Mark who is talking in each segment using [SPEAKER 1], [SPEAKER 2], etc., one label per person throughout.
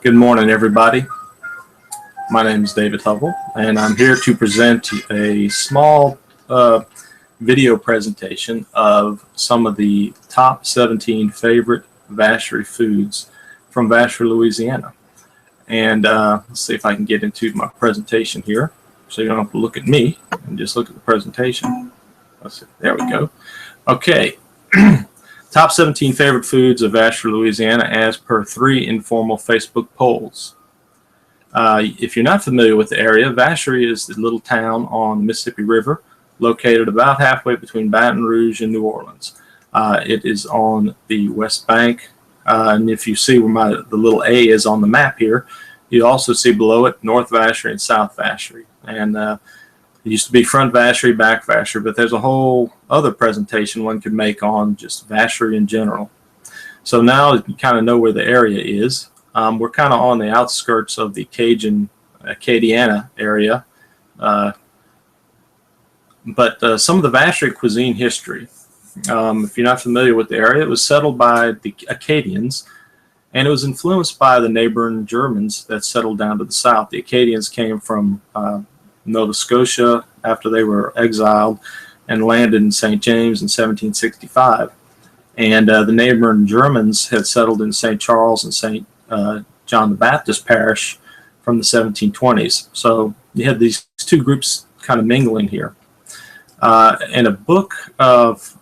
[SPEAKER 1] Good morning, everybody. My name is David Lovell, and I'm here to present a small video presentation of some of the top 17 favorite Vacherie foods from Vacherie, Louisiana. And let's see if I can get into my presentation here so you don't have to look at me and just look at the presentation. Let's see. There we go. Okay. Top 17 favorite foods of Vacherie, Louisiana as per 3 informal Facebook polls. If you're not familiar with the area, Vacherie is the little town on the Mississippi River located about halfway between Baton Rouge and New Orleans. It is on the west bank, and if you see where the little A is on the map here, you also see below it North Vacherie and South Vacherie. And it used to be front Vacherie, back Vacherie, but there's a whole other presentation one could make on just Vacherie in general. So now you kind of know where the area is. We're kind of on the outskirts of the Acadiana area. But some of the Vacherie cuisine history. If you're not familiar with the area, it was settled by the Acadians, and it was influenced by the neighboring Germans that settled down to the south. The Acadians came from Nova Scotia after they were exiled and landed in St. James in 1765. And the neighboring Germans had settled in St. Charles and St. John the Baptist Parish from the 1720s. So you had these two groups kind of mingling here. In a book of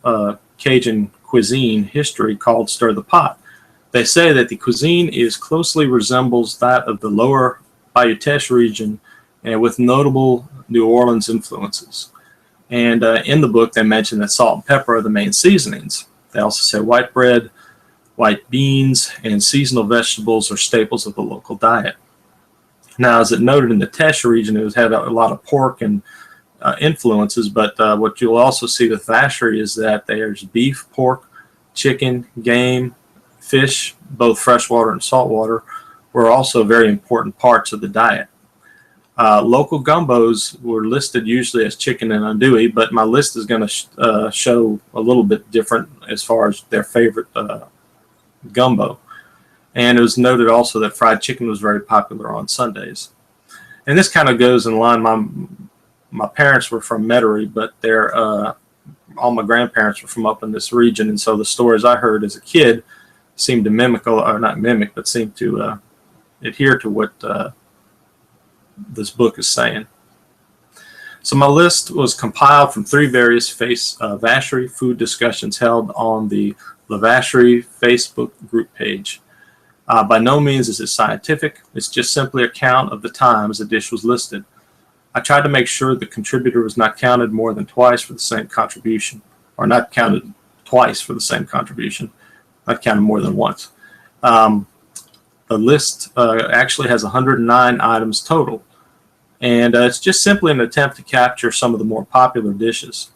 [SPEAKER 1] Cajun cuisine history called Stir the Pot, they say that the cuisine closely resembles that of the lower Bayou Teche region and with notable New Orleans influences. And in the book, they mention that salt and pepper are the main seasonings. They also say white bread, white beans, and seasonal vegetables are staples of the local diet. Now, as it noted in the Teche region, it had a lot of pork and influences, but what you'll also see with Vacherie is that there's beef, pork, chicken, game, fish, both freshwater and saltwater, were also very important parts of the diet. Local gumbos were listed usually as chicken and andouille, but my list is going to show a little bit different as far as their favorite gumbo. And it was noted also that fried chicken was very popular on Sundays. And this kind of goes in line. My parents were from Vacherie, but all my grandparents were from up in this region, and so the stories I heard as a kid seemed to mimic, or not mimic, but seemed to adhere to what this book is saying. So my list was compiled from 3 various Vacherie food discussions held on the La Vacherie Facebook group page. By no means is it scientific. It's just simply a count of the times a dish was listed. I tried to make sure the contributor was not counted more than twice for the same contribution, or not counted twice for the same contribution, not counted more than once. The list actually has 109 items total, and it's just simply an attempt to capture some of the more popular dishes.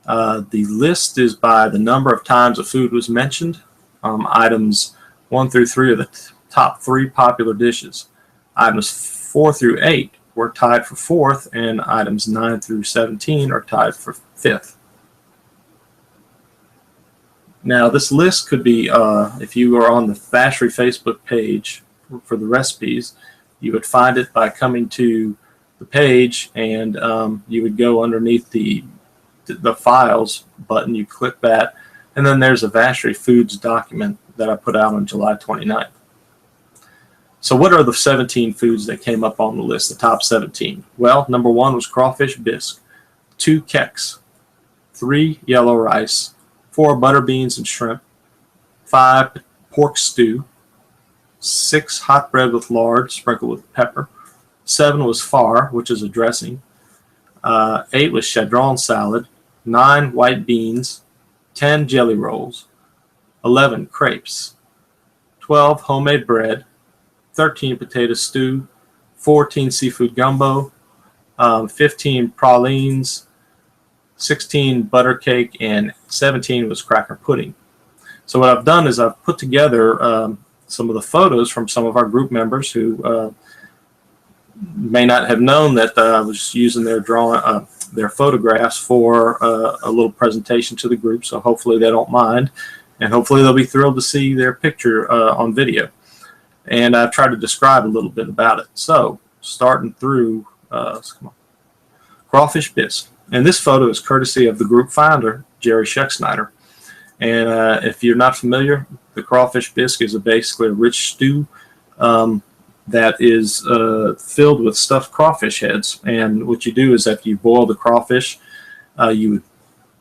[SPEAKER 1] The list is by the number of times a food was mentioned. Items 1 through 3 are the top 3 popular dishes. Items 4 through 8 were tied for 4th, and items 9 through 17 are tied for 5th. Now, this list could be, if you are on the Vacherie Facebook page for the recipes, you would find it by coming to the page, and you would go underneath the files button. You click that, and then there's a Vacherie Foods document that I put out on July 29th. So what are the 17 foods that came up on the list, the top 17? Well, number 1 was Crawfish Bisque, 2 keks, 3 yellow rice, 4 butter beans and shrimp, 5 pork stew, 6 hot bread with lard sprinkled with pepper, 7 was Farre, which is a dressing, 8 was Chadron Salad, 9 white beans, 10 jelly rolls, 11 crepes, 12 homemade bread, 13 potato stew, 14 seafood gumbo, 15 pralines, 16 butter cake, and 17 was cracker pudding. So what I've done is I've put together some of the photos from some of our group members who may not have known that I was using their photographs for a little presentation to the group. So hopefully they don't mind, and hopefully they'll be thrilled to see their picture on video. And I've tried to describe a little bit about it. So starting through Crawfish Bisque. And this photo is courtesy of the group founder, Jerry Schexnayder. And if you're not familiar, the Crawfish Bisque is basically a rich stew that is filled with stuffed crawfish heads. And what you do is after you boil the crawfish, you would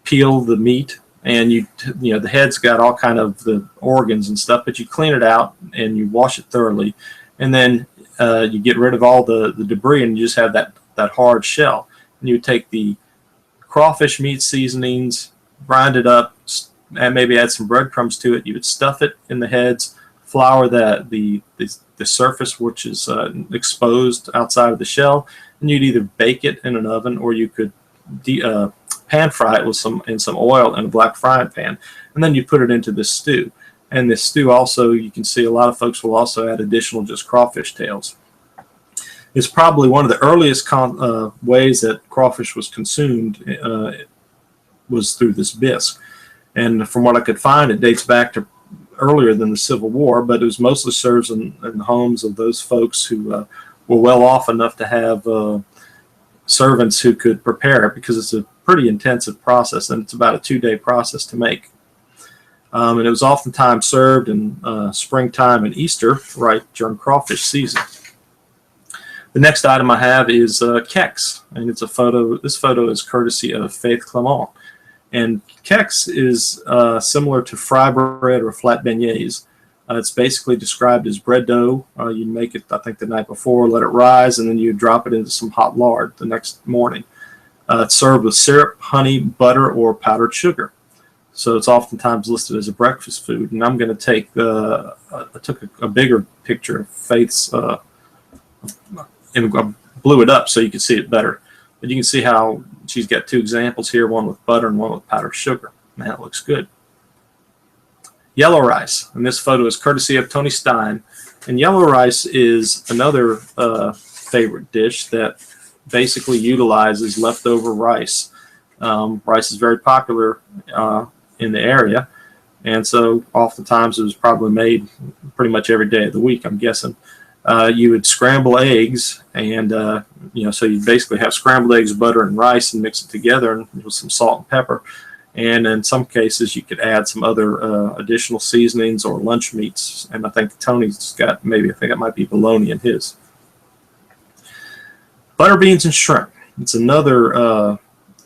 [SPEAKER 1] peel the meat, and you know the head's got all kind of the organs and stuff, but you clean it out and you wash it thoroughly, and then you get rid of all the debris, and you just have that hard shell. And you take the crawfish meat seasonings, grind it up, and maybe add some breadcrumbs to it. You would stuff it in the heads, flour the surface, which is exposed outside of the shell, and you'd either bake it in an oven, or you could pan fry it with some oil in a black frying pan, and then you put it into this stew. And this stew also, you can see a lot of folks will also add additional just crawfish tails. It's probably one of the earliest ways that crawfish was consumed was through this bisque. And from what I could find, it dates back to earlier than the Civil War, but it was mostly served in the homes of those folks who were well off enough to have servants who could prepare it, because it's a pretty intensive process, and it's about a 2-day process to make. And it was oftentimes served in springtime and Easter, right during crawfish season. The next item I have is Kex, and it's a photo. This photo is courtesy of Faith Clement. And Kex is similar to fry bread or flat beignets. It's basically described as bread dough. You make it, I think, the night before, let it rise, and then you drop it into some hot lard the next morning. It's served with syrup, honey, butter, or powdered sugar. So it's oftentimes listed as a breakfast food. And I'm going to take, I took a bigger picture of Faith's, and I blew it up so you can see it better. But you can see how she's got 2 examples here, one with butter and one with powdered sugar. Man, it looks good. Yellow rice, and this photo is courtesy of Tony Stein. And yellow rice is another favorite dish that basically utilizes leftover rice. Rice is very popular in the area, and so oftentimes it was probably made pretty much every day of the week, I'm guessing. You would scramble eggs, and so you basically have scrambled eggs, butter, and rice, and mix it together with some salt and pepper. And in some cases, you could add some other additional seasonings or lunch meats. And I think Tony's got I think it might be bologna in his. Butter beans and shrimp. It's another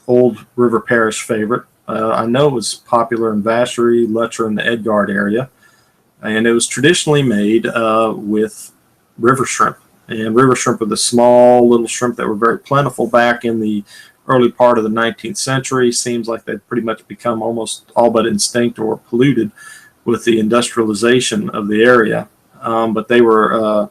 [SPEAKER 1] old River Parish favorite. I know it was popular in Vacherie, Lutcher, and the Edgard area. And it was traditionally made with river shrimp. And river shrimp were the small little shrimp that were very plentiful back in the early part of the 19th century. Seems like they've pretty much become almost all but extinct or polluted with the industrialization of the area. But they were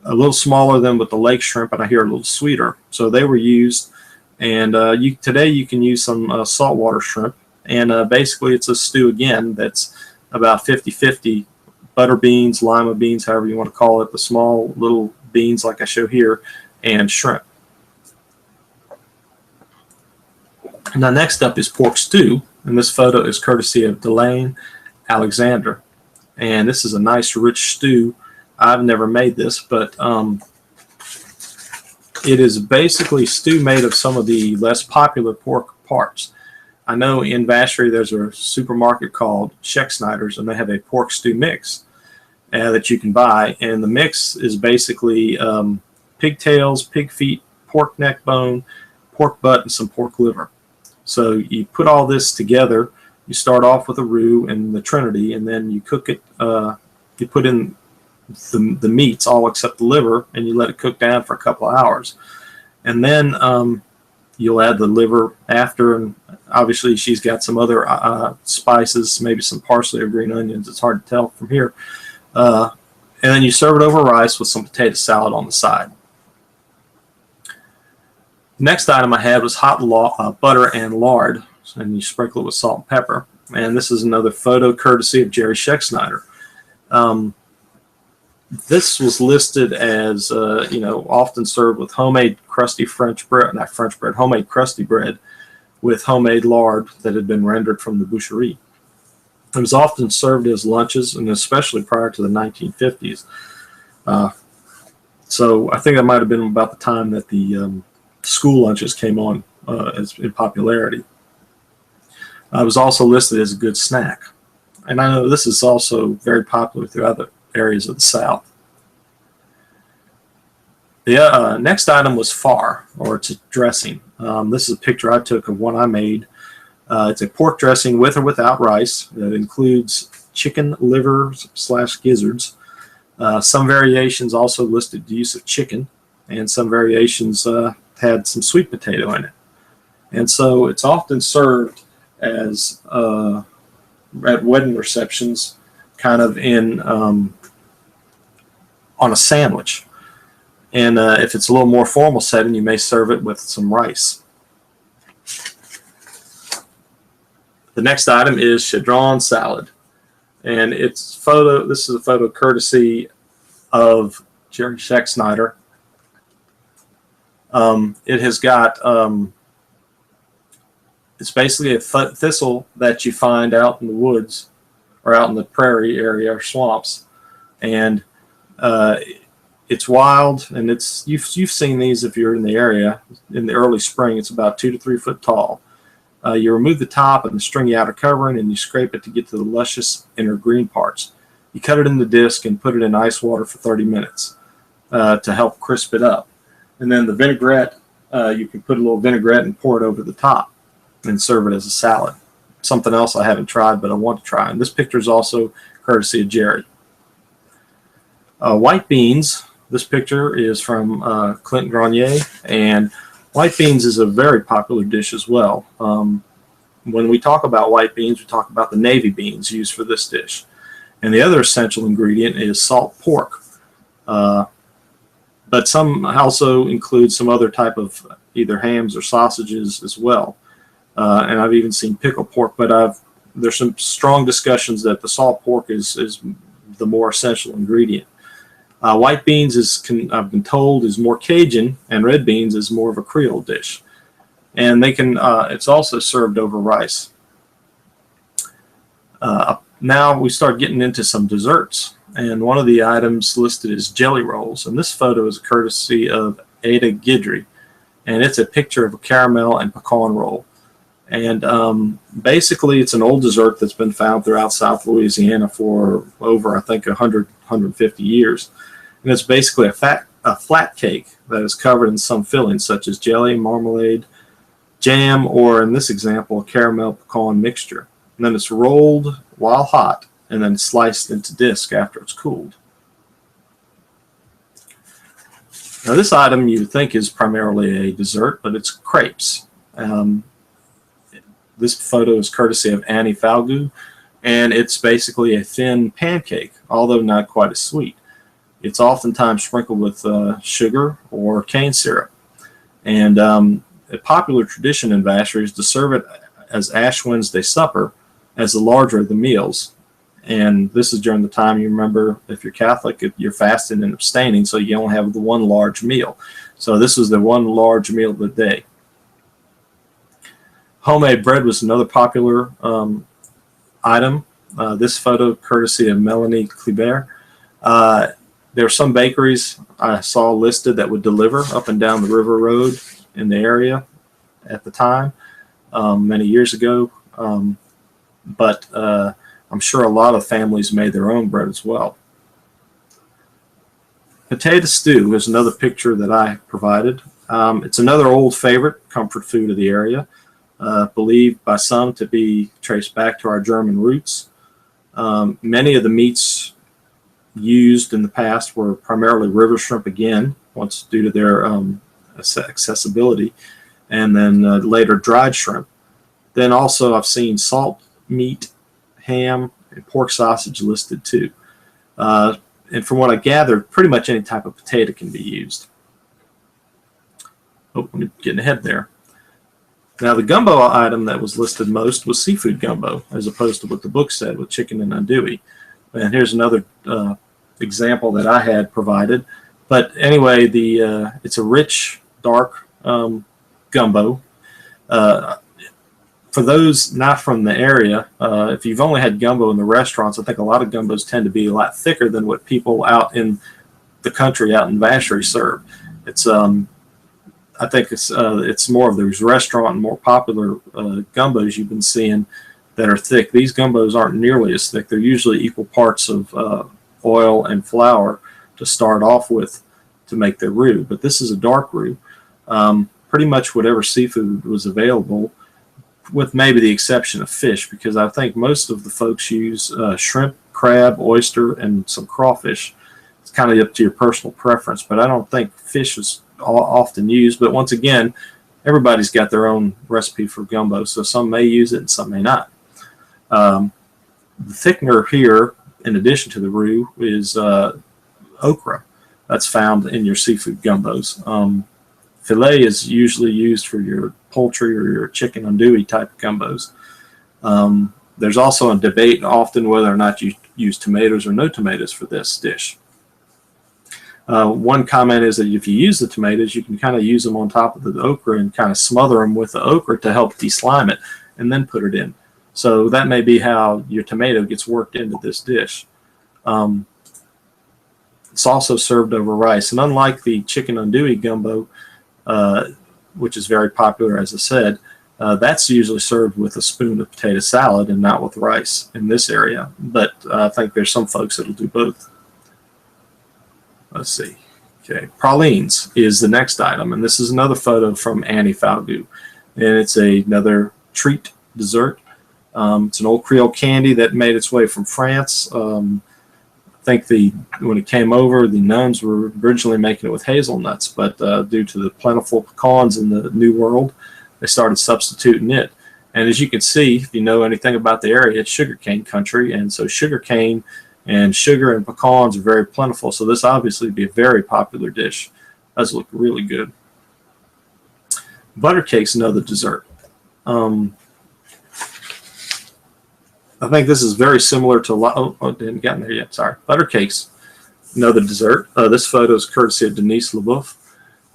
[SPEAKER 1] a little smaller than with the lake shrimp, and I hear a little sweeter. So they were used, and today you can use some saltwater shrimp. And basically it's a stew again that's about 50-50 butter beans, lima beans, however you want to call it, the small little beans like I show here, and shrimp. Now next up is pork stew, and this photo is courtesy of Delane Alexander. And this is a nice rich stew. I've never made this, but it is basically stew made of some of the less popular pork parts. I know in Vacherie there's a supermarket called Schexnayder's, and they have a pork stew mix that you can buy. And the mix is basically pigtails, pig feet, pork neck bone, pork butt, and some pork liver. So you put all this together. You start off with a roux and the trinity, and then you cook it. You put in the meats, all except the liver, and you let it cook down for a couple of hours. And then you'll add the liver after, and obviously she's got some other spices, maybe some parsley or green onions. It's hard to tell from here. And then you serve it over rice with some potato salad on the side. Next item I had was hot butter and lard, and you sprinkle it with salt and pepper. And this is another photo courtesy of Jerry Schexnayder. This was listed as, often served with homemade crusty homemade crusty bread with homemade lard that had been rendered from the boucherie. It was often served as lunches, and especially prior to the 1950s. So I think that might have been about the time that the school lunches came on as in popularity. It was also listed as a good snack. And I know this is also very popular through other areas of the South. The next item was Farre, or it's a dressing. This is a picture I took of one I made. It's a pork dressing with or without rice that includes chicken livers / gizzards. Some variations also listed the use of chicken, and some variations had some sweet potato in it. And so it's often served as at wedding receptions, kind of in on a sandwich. And if it's a little more formal setting, you may serve it with some rice. The next item is Chadron Salad, and this is a photo courtesy of Jerry Scheck-Snyder. It has got it's basically a thistle that you find out in the woods or out in the prairie area or swamps, and it's wild, and you've seen these if you're in the area in the early spring. It's about 2 to 3 foot tall. You remove the top and the stringy outer covering, and you scrape it to get to the luscious inner green parts. You cut it in the disc and put it in ice water for 30 minutes to help crisp it up. And then the vinaigrette, you can put a little vinaigrette and pour it over the top and serve it as a salad. Something else I haven't tried, but I want to try. And this picture is also courtesy of Jerry. White beans. This picture is from Clint Grenier, and white beans is a very popular dish as well. When we talk about white beans, we talk about the navy beans used for this dish. And the other essential ingredient is salt pork. But some also include some other type of either hams or sausages as well. And I've even seen pickled pork, but there's some strong discussions that the salt pork is the more essential ingredient. White beans I've been told is more Cajun, and red beans is more of a Creole dish. And it's also served over rice. Now we start getting into some desserts, and one of the items listed is jelly rolls. And this photo is courtesy of Ada Guidry, and it's a picture of a caramel and pecan roll. And basically, it's an old dessert that's been found throughout South Louisiana for over, I think, 100, 150 years. And it's basically a flat cake that is covered in some fillings, such as jelly, marmalade, jam, or in this example, a caramel pecan mixture. And then it's rolled while hot and then sliced into disc after it's cooled. Now, this item you think is primarily a dessert, but it's crepes. This photo is courtesy of Annie Falgout, and it's basically a thin pancake, although not quite as sweet. It's oftentimes sprinkled with sugar or cane syrup. And a popular tradition in Vacherie is to serve it as Ash Wednesday supper as the larger of the meals. And this is during the time, you remember, if you're Catholic, you're fasting and abstaining, so you only have the one large meal. So this is the one large meal of the day. Homemade bread was another popular item. This photo courtesy of Melanie Kleber. There are some bakeries I saw listed that would deliver up and down the river road in the area at the time, many years ago. But I'm sure a lot of families made their own bread as well. Potato stew is another picture that I provided. It's another old favorite comfort food of the area, believed by some to be traced back to our German roots. Many of the meats used in the past were primarily river shrimp again, once due to their accessibility, and then later dried shrimp. Then also I've seen salt meat, ham, and pork sausage listed too. And from what I gathered, pretty much any type of potato can be used. Oh, I'm getting ahead there. Now, the gumbo item that was listed most was seafood gumbo, as opposed to what the book said with chicken and andouille. And here's another example that I had provided. But anyway, it's a rich, dark gumbo. For For those not from the area, if you've only had gumbo in the restaurants, I think a lot of gumbos tend to be a lot thicker than what people out in the country, out in Vacherie, serve. It's I think it's more of those restaurant and more popular gumbos you've been seeing that are thick. These gumbos aren't nearly as thick. They're usually equal parts of oil and flour to start off with to make their roux. But this is a dark roux. Pretty much whatever seafood was available, with maybe the exception of fish, because I think most of the folks use shrimp, crab, oyster, and some crawfish. It's kind of up to your personal preference, but I don't think fish is often used. But once again, everybody's got their own recipe for gumbo, so some may use it and some may not. The thickener here, in addition to the roux, is okra. That's found in your seafood gumbos. Filet is usually used for your poultry or your chicken andouille type gumbos. There's also a debate often whether or not you use tomatoes or no tomatoes for this dish. One comment is that if you use the tomatoes, you can kind of use them on top of the okra and kind of smother them with the okra to help deslime it and then put it in. So that may be how your tomato gets worked into this dish. It's also served over rice. And unlike the chicken andouille gumbo, which is very popular, as I said, that's usually served with a spoon of potato salad and not with rice in this area. But I think there's some folks that'll do both. Let's see. Okay, pralines is the next item, and this is another photo from Annie Falgout, and it's another treat dessert. It's an old Creole candy that made its way from France. I think when it came over, the nuns were originally making it with hazelnuts, but due to the plentiful pecans in the New World, they started substituting it. And as you can see, if you know anything about the area, it's sugarcane country, and so sugarcane and sugar and pecans are very plentiful. So this obviously would be a very popular dish. Does look really good. Butter cake's another dessert. I think this is very similar to, didn't get in there yet, sorry. Butter cakes, another dessert. This photo is courtesy of Denise LeBoeuf.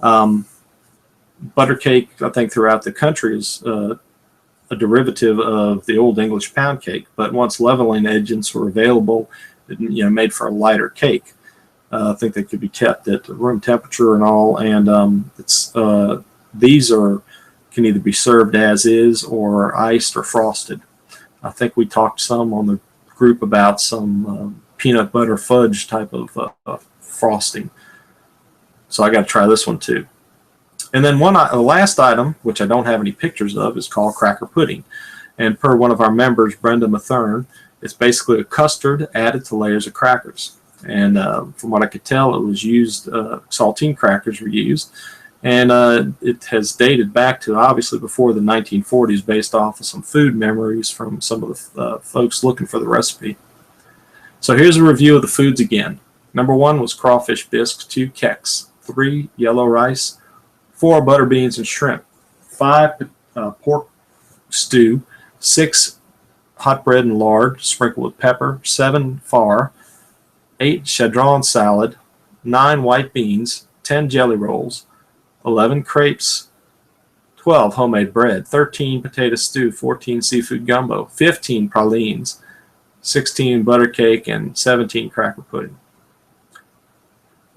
[SPEAKER 1] Butter cake, I think throughout the country, is a derivative of the Old English pound cake, but once leveling agents were available, it, made for a lighter cake. I think they could be kept at room temperature and all, and these can either be served as is or iced or frosted. I think we talked some on the group about some peanut butter fudge type of frosting. So I got to try this one too. And then the last item, which I don't have any pictures of, is called cracker pudding. And per one of our members, Brenda Mathern, it's basically a custard added to layers of crackers. And from what I could tell, it was used, saltine crackers were used. And it has dated back to obviously before the 1940s based off of some food memories from some of the folks looking for the recipe. So here's a review of the foods again. Number 1 was crawfish bisque, 2 keks, 3 yellow rice, 4 butter beans and shrimp, 5 pork stew, 6 hot bread and lard sprinkled with pepper, 7 Farre, 8 Chadron salad, 9 white beans, 10 jelly rolls, 11 crepes, 12 homemade bread, 13 potato stew, 14 seafood gumbo, 15 pralines, 16 butter cake, and 17 cracker pudding.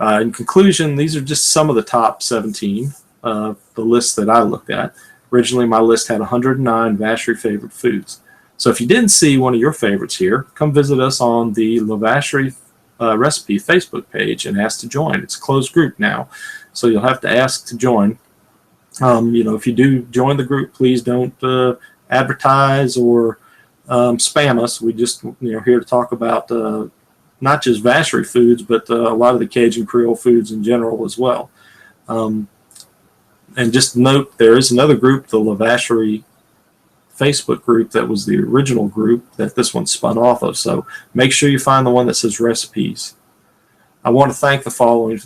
[SPEAKER 1] In conclusion, these are just some of the top 17 of the list that I looked at. Originally, my list had 109 Vacherie favorite foods. So if you didn't see one of your favorites here, come visit us on the La Vacherie Recipe Facebook page and ask to join. It's a closed group now, so you'll have to ask to join. If you do join the group, please don't advertise or spam us. We just here to talk about not just Vacherie foods, but a lot of the Cajun Creole foods in general as well. And just note, there is another group, the La Vacherie Facebook group, that was the original group that this one spun off of. So make sure you find the one that says recipes. I want to thank the following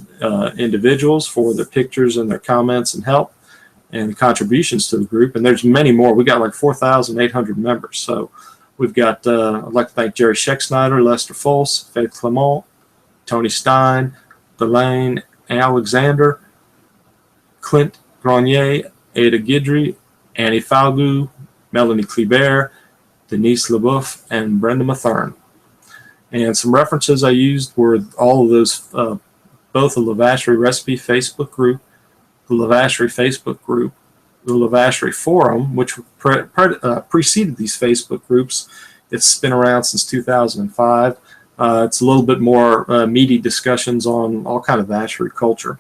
[SPEAKER 1] individuals for their pictures and their comments and help and contributions to the group. And there's many more. We got like 4,800 members. So we've got, I'd like to thank Jerry Scheck-Snyder, Lester Fols, Faith Clement, Tony Stein, Delane Alexander, Clint Grenier, Ada Guidry, Annie Falgout, Melanie Kleber, Denise LeBoeuf, and Brenda Mathern. And some references I used were all of those, both the Vacherie Recipe Facebook group, the Vacherie Facebook group, the Vacherie Forum, which preceded these Facebook groups. It's been around since 2005. It's a little bit more meaty discussions on all kind of Vacherie culture.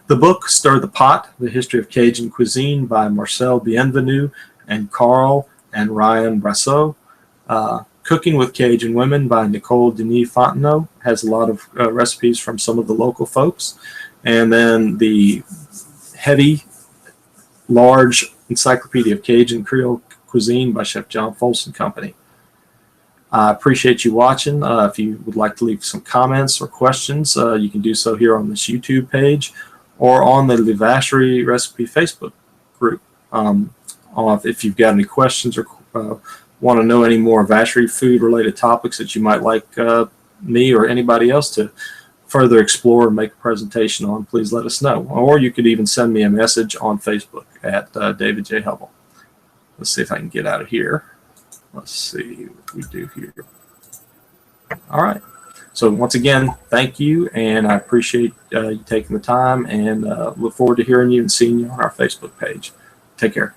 [SPEAKER 1] The book Stir the Pot, The History of Cajun Cuisine by Marcel Bienvenu and Carl and Ryan Brasseau. Cooking with Cajun Women by Nicole Denis Fontenot has a lot of recipes from some of the local folks. And then the heavy, large Encyclopedia of Cajun Creole Cuisine by Chef John Folsom Company. I appreciate you watching. If you would like to leave some comments or questions, you can do so here on this YouTube page or on the Vacherie Recipe Facebook group. If you've got any questions or want to know any more Vacherie food related topics that you might like me or anybody else to further explore and make a presentation on, please let us know. Or you could even send me a message on Facebook at David J. Hubble. Let's see if I can get out of here. Let's see what we do here. All right. So once again, thank you, and I appreciate you taking the time, and look forward to hearing you and seeing you on our Facebook page. Take care.